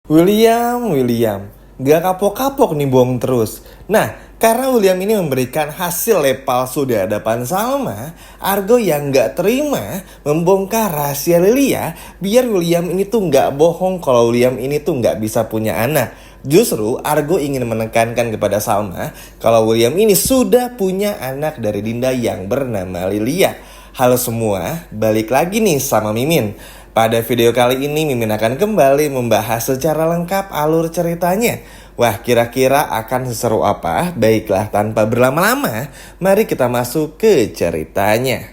William, gak kapok-kapok nih bohong terus. Nah, karena William ini memberikan hasil lab palsu di hadapan Salma, Argo yang gak terima membongkar rahasia Lilia biar William ini tuh gak bohong kalau William ini tuh gak bisa punya anak. Justru Argo ingin menekankan kepada Salma kalau William ini sudah punya anak dari Dinda yang bernama Lilia. Halo semua, balik lagi nih sama Mimin. Pada video kali ini Mimin akan kembali membahas secara lengkap alur ceritanya. Wah, kira-kira akan seseru apa? Baiklah, tanpa berlama-lama, mari kita masuk ke ceritanya.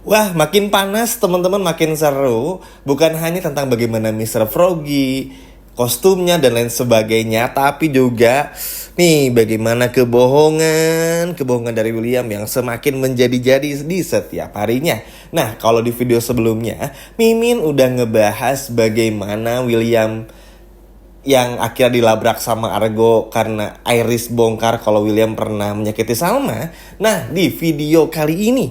Wah, makin panas teman-teman, makin seru. Bukan hanya tentang bagaimana Mr. Froggy, kostumnya dan lain sebagainya, tapi juga nih bagaimana kebohongan dari William yang semakin menjadi-jadi di setiap harinya. Nah, kalau di video sebelumnya Mimin udah ngebahas bagaimana William yang akhirnya dilabrak sama Argo karena Iris bongkar kalau William pernah menyakiti Salma. Nah, di video kali ini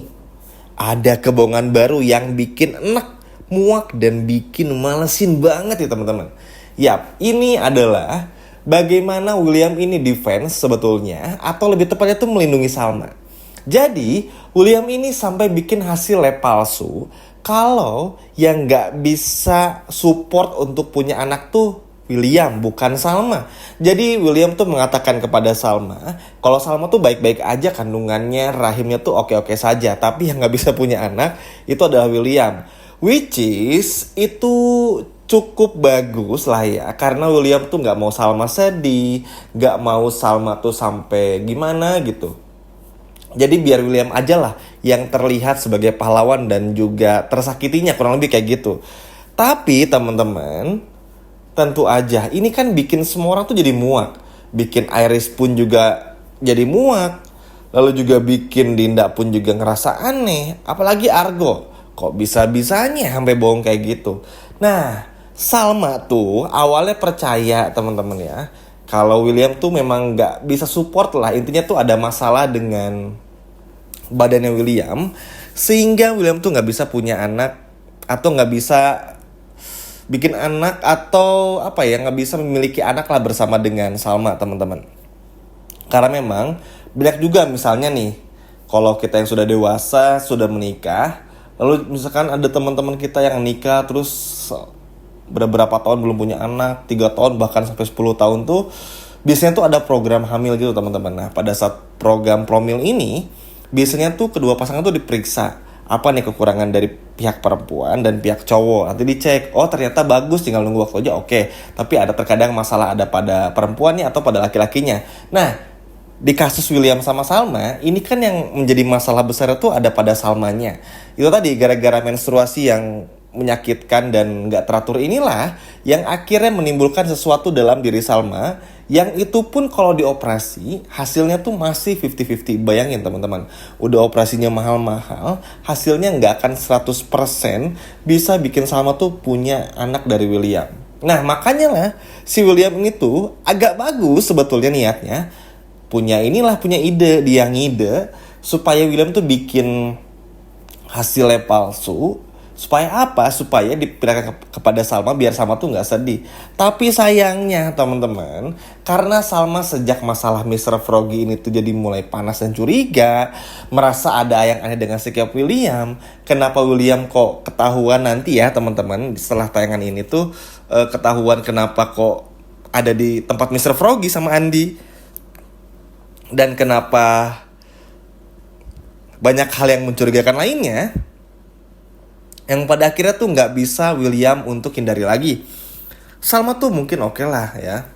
ada kebohongan baru yang bikin enak, muak, dan bikin malesin banget ya teman-teman. Yap, ini adalah bagaimana William ini defense sebetulnya, atau lebih tepatnya tuh melindungi Salma. Jadi, William ini sampai bikin hasil lab palsu kalau yang gak bisa support untuk punya anak tuh William, bukan Salma. Jadi William tuh mengatakan kepada Salma kalau Salma tuh baik-baik aja kandungannya, rahimnya tuh oke-oke saja, tapi yang gak bisa punya anak itu adalah William. Which is itu cukup bagus lah ya, karena William tuh gak mau Salma sedih, gak mau Salma tuh sampai gimana gitu. Jadi biar William aja lah yang terlihat sebagai pahlawan dan juga tersakitinya, kurang lebih kayak gitu. Tapi teman-teman, tentu aja ini kan bikin semua orang tuh jadi muak. Bikin Iris pun juga jadi muak. Lalu juga bikin Dinda pun juga ngerasa aneh. Apalagi Argo, kok bisa-bisanya sampai bohong kayak gitu. Nah, Salma tuh awalnya percaya teman-teman ya, kalau William tuh memang gak bisa support lah. Intinya tuh ada masalah dengan badannya William, sehingga William tuh gak bisa punya anak, atau gak bisa bikin anak, atau apa ya, gak bisa memiliki anak lah bersama dengan Salma teman-teman. Karena memang banyak juga misalnya nih, kalau kita yang sudah dewasa, sudah menikah, lalu misalkan ada teman-teman kita yang nikah terus beberapa tahun belum punya anak, 3 tahun bahkan sampai 10 tahun tuh biasanya tuh ada program hamil gitu teman-teman. Nah, pada saat program promil ini biasanya tuh kedua pasangan tuh diperiksa apa nih kekurangan dari pihak perempuan dan pihak cowok. Nanti dicek, oh ternyata bagus, tinggal nunggu waktu aja, oke. Tapi ada terkadang masalah ada pada perempuannya atau pada laki-lakinya. Nah, di kasus William sama Salma, ini kan yang menjadi masalah besar itu ada pada Salmanya. Itu tadi gara-gara menstruasi yang menyakitkan dan gak teratur inilah yang akhirnya menimbulkan sesuatu dalam diri Salma, yang itu pun kalau dioperasi hasilnya tuh masih 50-50. Bayangin teman-teman, udah operasinya mahal-mahal, hasilnya gak akan 100% bisa bikin Salma tuh punya anak dari William. Nah, makanya lah si William ini tuh agak bagus sebetulnya niatnya, punya ide, dia ngide supaya William tuh bikin hasilnya palsu. Supaya apa? Supaya dipindahkan kepada Salma biar Salma tuh gak sedih. Tapi sayangnya teman-teman, karena Salma sejak masalah Mr. Froggy ini tuh jadi mulai panas dan curiga, merasa ada yang aneh dengan sikap William. Kenapa William kok ketahuan nanti ya teman-teman, setelah tayangan ini tuh ketahuan kenapa kok ada di tempat Mr. Froggy sama Andi. Dan kenapa banyak hal yang mencurigakan lainnya, yang pada akhirnya tuh gak bisa William untuk hindari lagi. Salma tuh mungkin oke lah ya,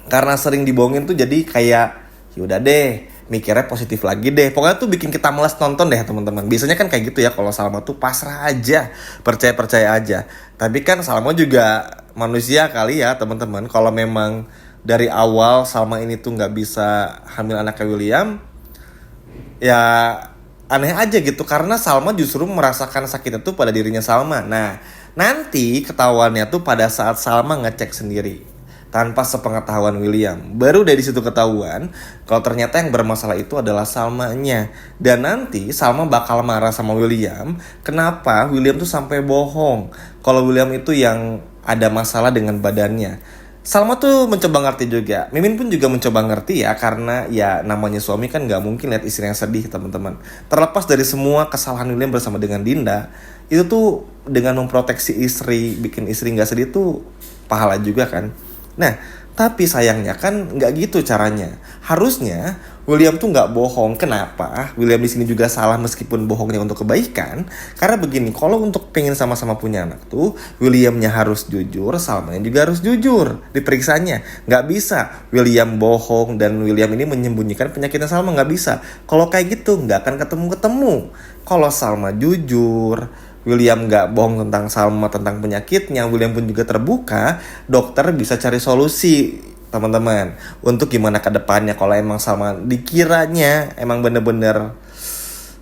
karena sering dibohongin tuh jadi kayak yaudah deh, mikirnya positif lagi deh. Pokoknya tuh bikin kita malas nonton deh teman-teman. Biasanya kan kayak gitu ya, kalau Salma tuh pasrah aja, percaya aja. Tapi kan Salma juga manusia kali ya teman-teman. Kalau memang dari awal Salma ini tuh gak bisa hamil anaknya William, ya aneh aja gitu, karena Salma justru merasakan sakitnya tuh pada dirinya Salma. Nah, nanti ketahuannya tuh pada saat Salma ngecek sendiri tanpa sepengetahuan William. Baru dari situ ketahuan kalau ternyata yang bermasalah itu adalah Salmanya. Dan nanti Salma bakal marah sama William, kenapa William tuh sampai bohong kalau William itu yang ada masalah dengan badannya. Salma tuh mencoba ngerti juga. Mimin pun juga mencoba ngerti ya, karena ya namanya suami kan nggak mungkin lihat istri yang sedih, teman-teman. Terlepas dari semua kesalahan William bersama dengan Dinda, itu tuh dengan memproteksi istri, bikin istri nggak sedih tuh pahala juga kan. Nah, tapi sayangnya kan nggak gitu caranya. Harusnya William tuh nggak bohong. Kenapa? William di sini juga salah meskipun bohongnya untuk kebaikan. Karena begini, kalau untuk pengen sama-sama punya anak tuh, Williamnya harus jujur, Salmanya juga harus jujur diperiksanya. Nggak bisa William bohong dan William ini menyembunyikan penyakitnya Salma, nggak bisa. Kalau kayak gitu nggak akan ketemu-ketemu. Kalau Salma jujur, William nggak bohong tentang Salma, tentang penyakitnya, William pun juga terbuka, dokter bisa cari solusi, teman-teman, untuk gimana ke depannya. Kalau emang Salma dikiranya emang bener-bener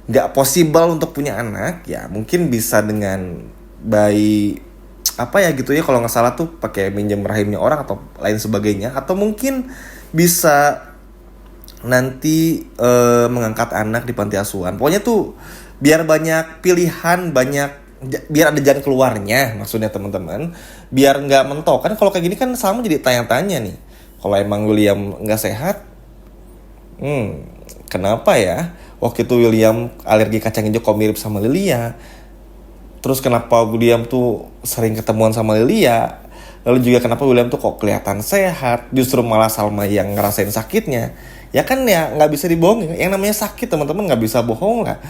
nggak possible untuk punya anak, ya mungkin bisa dengan bayi apa ya gitu ya, kalau nggak salah tuh pakai minjem rahimnya orang atau lain sebagainya, atau mungkin bisa nanti mengangkat anak di panti asuhan. Pokoknya tuh biar banyak pilihan, biar ada jalan keluarnya, maksudnya teman-teman, biar nggak mentok. Kan kalau kayak gini kan sama jadi tanya-tanya nih, kalau emang William nggak sehat, kenapa ya waktu itu William alergi kacang hijau kok mirip sama Lilia, terus kenapa William tuh sering ketemuan sama Lilia, lalu juga kenapa William tuh kok kelihatan sehat, justru malah Salma yang ngerasain sakitnya. Ya kan ya nggak bisa dibohongin, yang namanya sakit teman-teman nggak bisa bohong lah.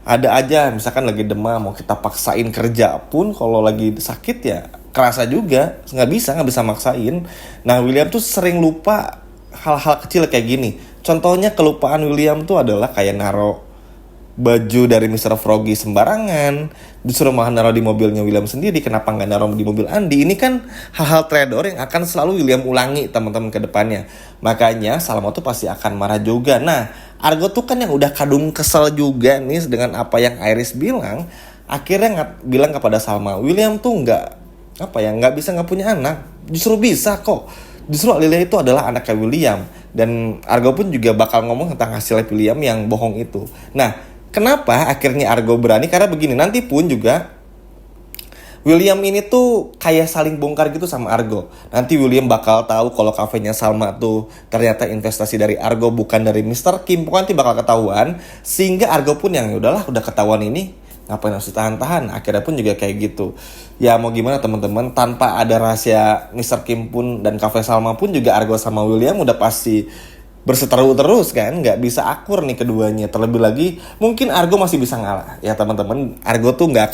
Ada aja misalkan lagi demam, mau kita paksain kerja pun kalau lagi sakit ya kerasa juga, nggak bisa maksain. Nah, William tuh sering lupa hal-hal kecil kayak gini. Contohnya kelupaan William tuh adalah kayak naro baju dari Mr. Froggy sembarangan, disuruh malah naruh di mobilnya William sendiri. Kenapa nggak naruh di mobil Andi? Ini kan hal-hal trader yang akan selalu William ulangi teman-teman ke depannya. Makanya Salma tuh pasti akan marah juga. Nah, Argo tuh kan yang udah kadung kesel juga nih dengan apa yang Iris bilang. Akhirnya bilang kepada Salma, William tuh nggak bisa nggak punya anak. Justru bisa kok. Justru Lilia itu adalah anaknya William. Dan Argo pun juga bakal ngomong tentang hasilnya William yang bohong itu. Nah, kenapa akhirnya Argo berani? Karena begini, nanti pun juga William ini tuh kayak saling bongkar gitu sama Argo. Nanti William bakal tahu kalau kafenya Salma tuh ternyata investasi dari Argo, bukan dari Mr. Kim. Pokoknya nanti bakal ketahuan. Sehingga Argo pun yang udahlah, udah ketahuan ini, ngapain harus ditahan-tahan. Akhirnya pun juga kayak gitu. Ya mau gimana teman-teman, tanpa ada rahasia Mr. Kim pun dan kafe Salma pun juga Argo sama William udah pasti berseteru terus kan, nggak bisa akur nih keduanya. Terlebih lagi mungkin Argo masih bisa ngalah ya teman-teman. Argo tuh nggak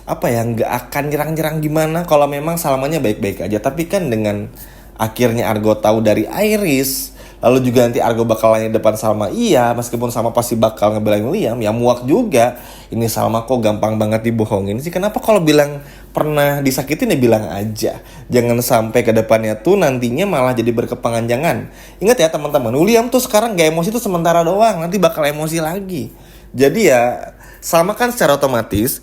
akan nyerang-nyerang gimana kalau memang Salmanya baik-baik aja. Tapi kan dengan akhirnya Argo tahu dari Iris, lalu juga nanti Argo bakal nanya depan Salma, iya meskipun Salma pasti bakal ngebelain William, ya muak juga. Ini Salma kok gampang banget dibohongin sih. Kenapa kalau bilang pernah disakitin ya bilang aja. Jangan sampai ke depannya tuh nantinya malah jadi berkepanjangan. Ingat ya teman-teman, William tuh sekarang gak emosi tuh sementara doang, nanti bakal emosi lagi. Jadi ya Salma kan secara otomatis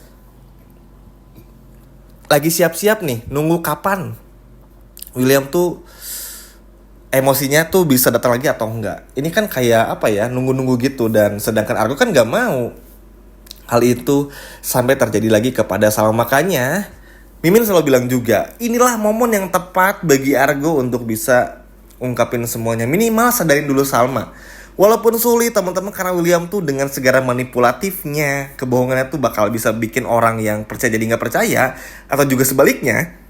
lagi siap-siap nih, nunggu kapan William tuh emosinya tuh bisa datang lagi atau enggak. Ini kan kayak nunggu-nunggu gitu. Dan sedangkan Argo kan gak mau hal itu sampai terjadi lagi kepada Salma. Makanya Mimin selalu bilang juga, inilah momen yang tepat bagi Argo untuk bisa ungkapin semuanya. Minimal sadarin dulu Salma. Walaupun sulit teman-teman, karena William tuh dengan segala manipulatifnya, kebohongannya tuh bakal bisa bikin orang yang percaya jadi gak percaya, atau juga sebaliknya.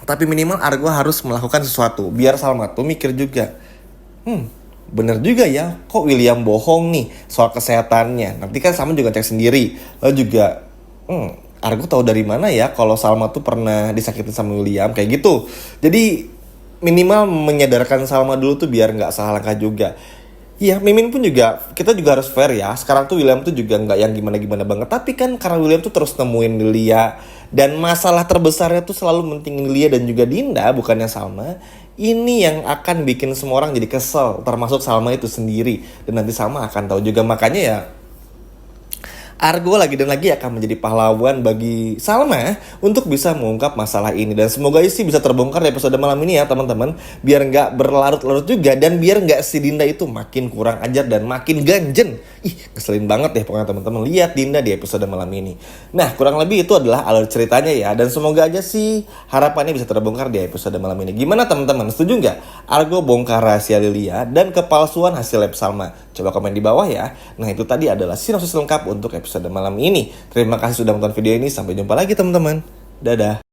Tapi minimal Argo harus melakukan sesuatu biar Salma tuh mikir juga, bener juga ya, kok William bohong nih soal kesehatannya. Nanti kan Salma juga cek sendiri. Lalu juga Argo tahu dari mana ya kalau Salma tuh pernah disakitin sama William, kayak gitu. Jadi minimal menyadarkan Salma dulu tuh biar nggak salah langkah juga. Iya, Mimin pun juga, kita juga harus fair ya. Sekarang tuh William tuh juga nggak yang gimana-gimana banget. Tapi kan karena William tuh terus nemuin Lilia, dan masalah terbesarnya tuh selalu mentingin Lilia dan juga Dinda, bukannya Salma. Ini yang akan bikin semua orang jadi kesel, termasuk Salma itu sendiri. Dan nanti Salma akan tahu juga. Makanya ya Argo lagi dan lagi akan menjadi pahlawan bagi Salma untuk bisa mengungkap masalah ini. Dan semoga sih bisa terbongkar di episode malam ini ya teman-teman. Biar nggak berlarut-larut juga dan biar nggak si Dinda itu makin kurang ajar dan makin ganjen. Ih, ngeselin banget deh pokoknya teman-teman lihat Dinda di episode malam ini. Nah, kurang lebih itu adalah alur ceritanya ya. Dan semoga aja sih harapannya bisa terbongkar di episode malam ini. Gimana teman-teman? Setuju nggak? Argo bongkar rahasia Lilia dan kepalsuan hasil lab Salma. Coba komen di bawah ya. Nah, itu tadi adalah sinopsis lengkap untuk episode malam ini. Terima kasih sudah menonton video ini. Sampai jumpa lagi teman-teman. Dadah.